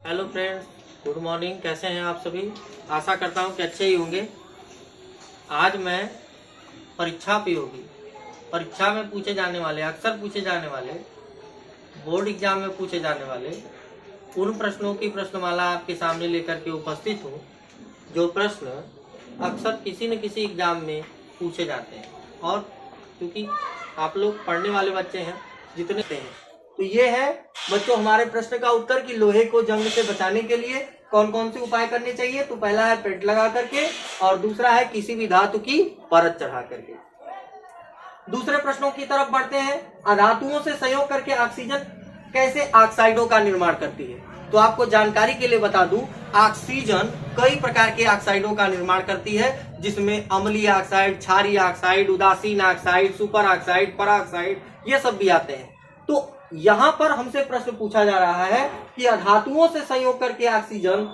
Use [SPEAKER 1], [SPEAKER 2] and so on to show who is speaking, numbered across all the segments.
[SPEAKER 1] Hello friends, good morning. कैसे हैं आप सभी? आशा करता हूं कि अच्छे ही होंगे। आज मैं परीक्षा में पूछे जाने वाले, अक्सर पूछे जाने वाले, बोर्ड एग्जाम में पूछे जाने वाले उन प्रश्नों की प्रश्नमाला आपके सामने लेकर के उपस्थित हूँ, जो प्रश्न अक्सर किसी न किसी एग्जाम में पूछे जाते हैं। और क्योंकि आप लोग पढ़ने वाले बच्चे हैं जितने हैं, तो ये है बच्चों हमारे प्रश्न का उत्तर कि लोहे को जंग से बचाने के लिए कौन कौन से उपाय करने चाहिए। तो पहला है पेंट लगा करके, और दूसरा है किसी भी धातु की परत चढ़ा करके। दूसरे प्रश्नों की तरफ बढ़ते हैं। अधातुओं से संयोग करके ऑक्सीजन कैसे ऑक्साइडों का निर्माण करती है? तो आपको जानकारी के लिए बता दूं, ऑक्सीजन कई प्रकार के ऑक्साइडों का निर्माण करती है, जिसमें अम्लीय ऑक्साइड, क्षारीय ऑक्साइड, उदासीन ऑक्साइड, सुपर ऑक्साइड, पराऑक्साइड, ये सब भी आते हैं। तो यहां पर हमसे प्रश्न पूछा जा रहा है कि अधातुओं से संयोग करके ऑक्सीजन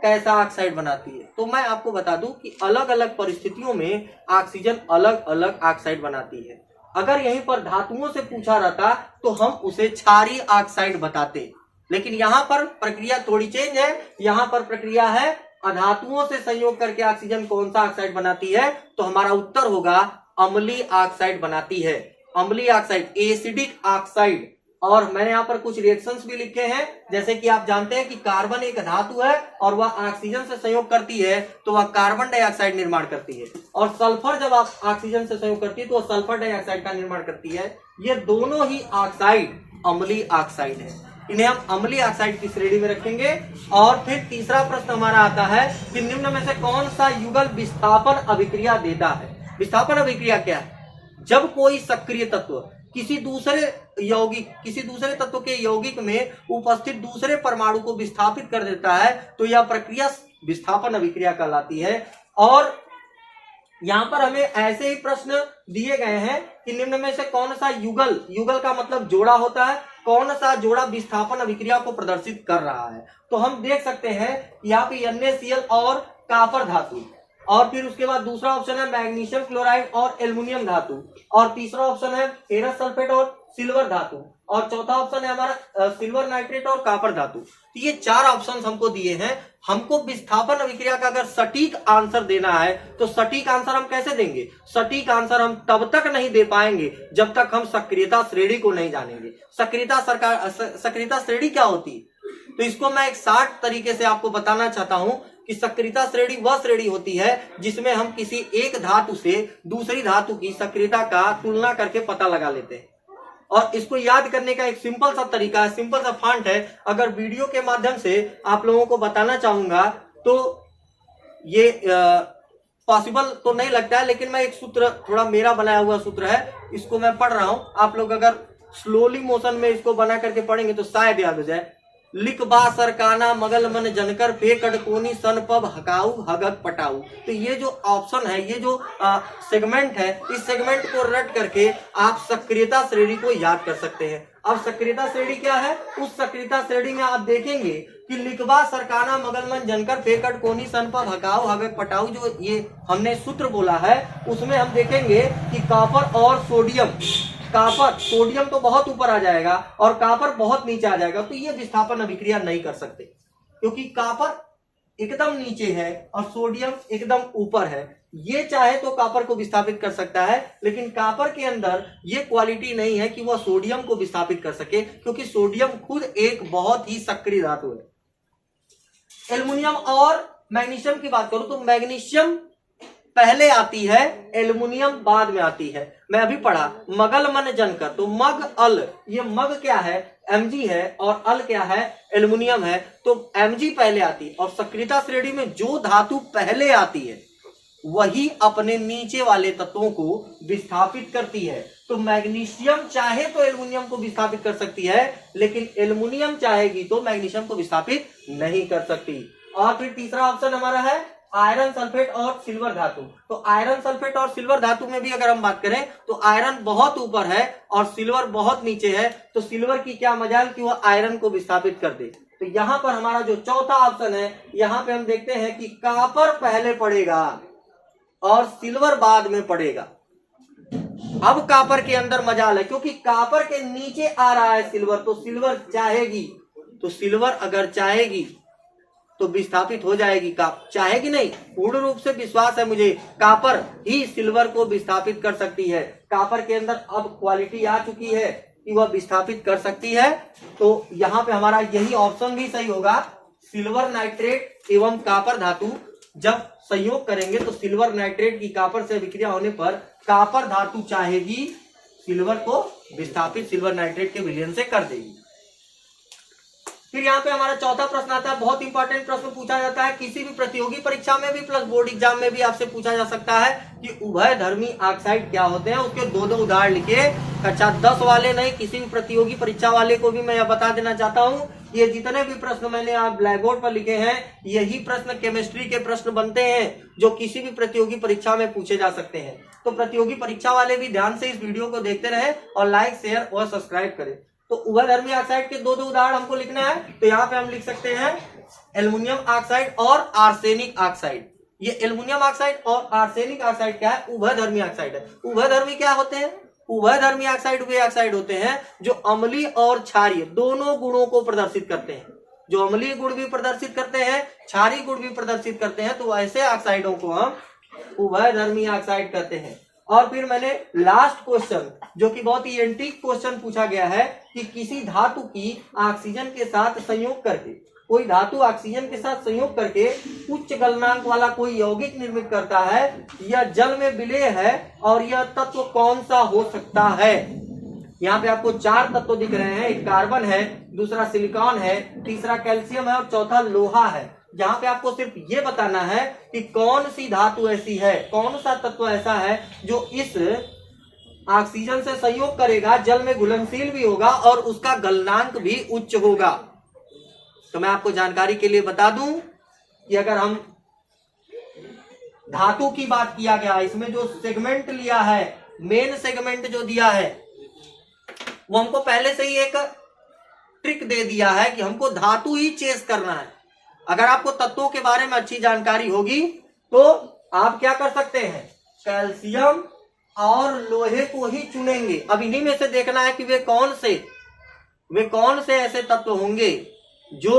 [SPEAKER 1] कैसा ऑक्साइड बनाती है। तो मैं आपको बता दूं कि अलग अलग परिस्थितियों में ऑक्सीजन अलग अलग ऑक्साइड बनाती है। अगर यहीं पर धातुओं से पूछा रहता तो हम उसे क्षारीय ऑक्साइड बताते, लेकिन यहाँ पर प्रक्रिया थोड़ी चेंज है। यहाँ पर प्रक्रिया है अधातुओं से संयोग करके ऑक्सीजन कौन सा ऑक्साइड बनाती है, तो हमारा उत्तर होगा अम्लीय ऑक्साइड बनाती है। अम्लीय ऑक्साइड, एसिडिक ऑक्साइड। और मैंने यहाँ पर कुछ रिएक्शंस भी लिखे हैं, जैसे कि आप जानते हैं कि कार्बन एक धातु है और वह ऑक्सीजन से संयोग करती है तो वह कार्बन डाइऑक्साइड निर्माण करती है, और सल्फर जब आप ऑक्सीजन से संयोग करती है तो वह सल्फर डाइऑक्साइड का निर्माण करती है। ये दोनों ही ऑक्साइड अम्लीय ऑक्साइड है, इन्हें हम अम्लीय ऑक्साइड की श्रेणी में रखेंगे। और फिर तीसरा प्रश्न हमारा आता है कि निम्न में से कौन सा युगल विस्थापन अभिक्रिया देता है? विस्थापन अभिक्रिया क्या है? जब कोई सक्रिय तत्व किसी दूसरे तत्व के यौगिक में उपस्थित दूसरे परमाणु को विस्थापित कर देता है तो यह प्रक्रिया विस्थापन अभिक्रिया कहलाती है। और यहां पर हमें ऐसे ही प्रश्न दिए गए हैं कि निम्न में से कौन सा युगल का मतलब जोड़ा होता है, कौन सा जोड़ा विस्थापन अभिक्रिया को प्रदर्शित कर रहा है। तो हम देख सकते हैं यहाँ पे NaCl और कॉपर धातु, और फिर उसके बाद दूसरा ऑप्शन है मैग्नीशियम क्लोराइड और एल्युमिनियम धातु, और तीसरा ऑप्शन है फेरस सल्फेट और सिल्वर धातु, और चौथा ऑप्शन है हमारा सिल्वर नाइट्रेट और कॉपर धातु। तो ये चार ऑप्शंस हमको दिए हैं। हमको विस्थापन अभिक्रिया का अगर सटीक आंसर देना है तो सटीक आंसर हम कैसे देंगे? सटीक आंसर हम तब तक नहीं दे पाएंगे जब तक हम सक्रियता श्रेणी को नहीं जानेंगे। सक्रियता श्रेणी क्या होती है? तो इसको मैं एक शार्ट तरीके से आपको बताना चाहता हूं कि सक्रियता श्रेणी वह श्रेणी होती है जिसमें हम किसी एक धातु से दूसरी धातु की सक्रियता का तुलना करके पता लगा लेते हैं। और इसको याद करने का एक सिंपल सा तरीका है, सिंपल सा फॉन्ट है। अगर वीडियो के माध्यम से आप लोगों को बताना चाहूंगा तो ये पॉसिबल तो नहीं लगता है, लेकिन मैं एक सूत्र, थोड़ा मेरा बनाया हुआ सूत्र है, इसको मैं पढ़ रहा हूं। आप लोग अगर स्लोली मोशन में इसको बना करके पढ़ेंगे तो शायद याद हो जाए। लिख बा सरकाना मगल मन जनकर फेकड़ कोनी सन पब हकाऊ हगक पटाऊ। तो ये जो ऑप्शन है, ये जो सेगमेंट है, इस सेगमेंट को रट करके आप सक्रियता श्रेणी को याद कर सकते हैं। अब सक्रियता श्रेणी क्या है? उस सक्रियता श्रेणी में आप देखेंगे कि लिखबा सरकाना मगल मन जनकर फेकड़ कोनी सन पब हकाऊ हगक पटाऊ, जो ये हमने सूत्र बोला है, उसमें हम देखेंगे कि कॉपर और सोडियम तो बहुत ऊपर आ जाएगा और कॉपर बहुत नीचे आ जाएगा। तो ये विस्थापन अभिक्रिया नहीं कर सकते, क्योंकि कॉपर एकदम नीचे है और सोडियम एकदम ऊपर है। ये चाहे तो कॉपर को विस्थापित कर सकता है, लेकिन कॉपर के अंदर ये क्वालिटी नहीं है कि वह सोडियम को विस्थापित कर सके, क्योंकि सोडियम खुद एक बहुत ही सक्रिय धातु है। एल्युमिनियम और मैग्नीशियम की बात करूं तो मैग्नीशियम पहले आती है, एल्युमिनियम बाद में आती है। मैं अभी पढ़ा मगल मन जनकर, तो मग अल, ये मग क्या है? Mg है, और अल क्या है? एल्युमिनियम है। तो Mg पहले आती है, और सक्रियता श्रेणी में जो धातु पहले आती है वही अपने नीचे वाले तत्वों को विस्थापित करती है। तो मैग्नीशियम चाहे तो एल्युमिनियम को विस्थापित कर सकती है, लेकिन एल्युमिनियम चाहेगी तो मैग्नीशियम को विस्थापित नहीं कर सकती। और फिर तीसरा ऑप्शन हमारा है आयरन सल्फेट और सिल्वर धातु। तो आयरन सल्फेट और सिल्वर धातु में भी अगर हम बात करें तो आयरन बहुत ऊपर है और सिल्वर बहुत नीचे है। तो सिल्वर की क्या मजाल कि वह आयरन को विस्थापित कर दे। तो यहां पर हमारा जो चौथा ऑप्शन है, यहां पे हम देखते हैं कि कॉपर पहले पड़ेगा और सिल्वर बाद में पड़ेगा। अब कॉपर के अंदर मजाल है, क्योंकि कॉपर के नीचे आ रहा है सिल्वर, तो सिल्वर चाहेगी तो सिल्वर अगर चाहेगी तो विस्थापित हो जाएगी। चाहेगी नहीं, पूर्ण रूप से विश्वास है मुझे, कापर ही सिल्वर को विस्थापित कर सकती है। कापर के अंदर अब क्वालिटी आ चुकी है कि वह विस्थापित कर सकती है। तो यहाँ पे हमारा यही ऑप्शन भी सही होगा। सिल्वर नाइट्रेट एवं कापर धातु जब संयोग करेंगे तो सिल्वर नाइट्रेट की कापर से अभिक्रिया होने पर कापर धातु चाहेगी सिल्वर को विस्थापित सिल्वर नाइट्रेट के विलयन से कर देगी। फिर यहाँ पे हमारा चौथा प्रश्न आता है, बहुत इंपॉर्टेंट प्रश्न पूछा जाता है, किसी भी प्रतियोगी परीक्षा में भी प्लस बोर्ड एग्जाम में भी आपसे पूछा जा सकता है कि उभयधर्मी ऑक्साइड क्या होते हैं। उसके दो उदाहरण लिखिए। कक्षा 10 वाले नहीं, किसी भी प्रतियोगी परीक्षा वाले को भी मैं यह बता देना चाहता हूँ, ये जितने भी प्रश्न मैंने आप ब्लैक बोर्ड पर लिखे हैं, यही प्रश्न केमिस्ट्री के प्रश्न बनते हैं जो किसी भी प्रतियोगी परीक्षा में पूछे जा सकते हैं। तो प्रतियोगी परीक्षा वाले भी ध्यान से इस वीडियो को देखते रहे और लाइक, शेयर और सब्सक्राइब करें। तो उभयधर्मी ऑक्साइड के दो उदाहरण हमको लिखना है। तो यहाँ पे हम लिख सकते हैं एल्युमिनियम ऑक्साइड और आर्सेनिक ऑक्साइड। ये एल्युमिनियम ऑक्साइड और आर्सेनिक ऑक्साइड क्या है? उभयधर्मी ऑक्साइड है। उभयधर्मी क्या होते हैं? उभयधर्मी ऑक्साइड वे ऑक्साइड होते हैं जो अम्लीय और क्षारीय दोनों गुणों को प्रदर्शित करते हैं। जो अम्लीय गुण भी प्रदर्शित करते हैं, क्षारीय गुण भी प्रदर्शित करते हैं, तो ऐसे ऑक्साइडों को हम उभयधर्मी ऑक्साइड कहते हैं। और फिर मैंने लास्ट क्वेश्चन जो कि बहुत ही एंटीक क्वेश्चन पूछा गया है कि किसी धातु की ऑक्सीजन के साथ संयोग करके, कोई धातु ऑक्सीजन के साथ संयोग करके उच्च गलनांक वाला कोई यौगिक निर्मित करता है, यह जल में विलेय है और यह तत्व कौन सा हो सकता है? यहाँ पे आपको 4 तत्व दिख रहे हैं। एक कार्बन है, दूसरा सिलिकॉन है, तीसरा कैल्शियम है और चौथा लोहा है। जहाँ पे आपको सिर्फ ये बताना है कि कौन सी धातु ऐसी है, कौन सा तत्व ऐसा है जो इस ऑक्सीजन से संयोग करेगा, जल में घुलनशील भी होगा और उसका गलनांक भी उच्च होगा। तो मैं आपको जानकारी के लिए बता दूं कि अगर हम धातु की बात किया गया, इसमें जो सेगमेंट लिया है, मेन सेगमेंट जो दिया है, वो हमको पहले से ही एक ट्रिक दे दिया है कि हमको धातु ही चेस करना है। अगर आपको तत्वों के बारे में अच्छी जानकारी होगी तो आप क्या कर सकते हैं, कैल्शियम और लोहे को ही चुनेंगे। अब इन्हीं में से देखना है कि वे कौन से ऐसे तत्व होंगे जो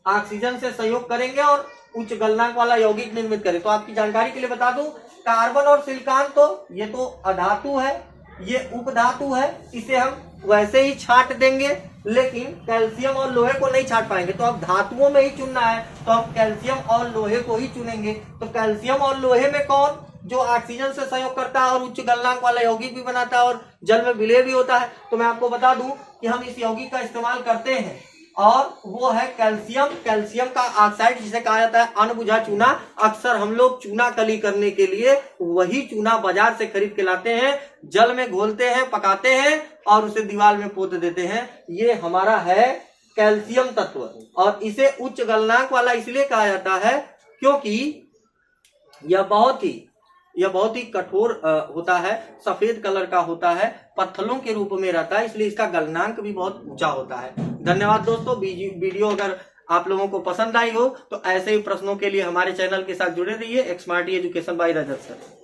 [SPEAKER 1] ऑक्सीजन से संयोग करेंगे और उच्च गलनांक वाला यौगिक निर्मित करें। तो आपकी जानकारी के लिए बता दूं, कार्बन और सिलिकॉन तो ये तो अधातु है, ये उपधातु है, इसे हम वैसे ही छांट देंगे, लेकिन कैल्शियम और लोहे को नहीं छांट पाएंगे। तो अब धातुओं में ही चुनना है तो हम कैल्शियम और लोहे को ही चुनेंगे। तो कैल्शियम और लोहे में कौन जो ऑक्सीजन से संयोग करता है और उच्च गलनांक वाला यौगिक भी बनाता है और जल में विलेय भी होता है? तो मैं आपको बता दूं कि हम इस यौगिक का इस्तेमाल करते हैं और वो है कैल्शियम। कैल्शियम का ऑक्साइड जिसे कहा जाता है अनबुझा चूना। अक्सर हम लोग चूना कली करने के लिए वही चूना बाजार से खरीद के लाते हैं, जल में घोलते हैं, पकाते हैं और उसे दीवार में पोत देते हैं। ये हमारा है कैल्शियम तत्व और इसे उच्च गलनांक वाला इसलिए कहा जाता है क्योंकि यह बहुत ही कठोर होता है, सफेद कलर का होता है, पत्थरों के रूप में रहता है, इसलिए इसका गलनांक भी बहुत ऊंचा होता है। धन्यवाद दोस्तों। वीडियो अगर आप लोगों को पसंद आई हो तो ऐसे ही प्रश्नों के लिए हमारे चैनल के साथ जुड़े रहिए। एक्समार्टी एजुकेशन बाय रजत सर।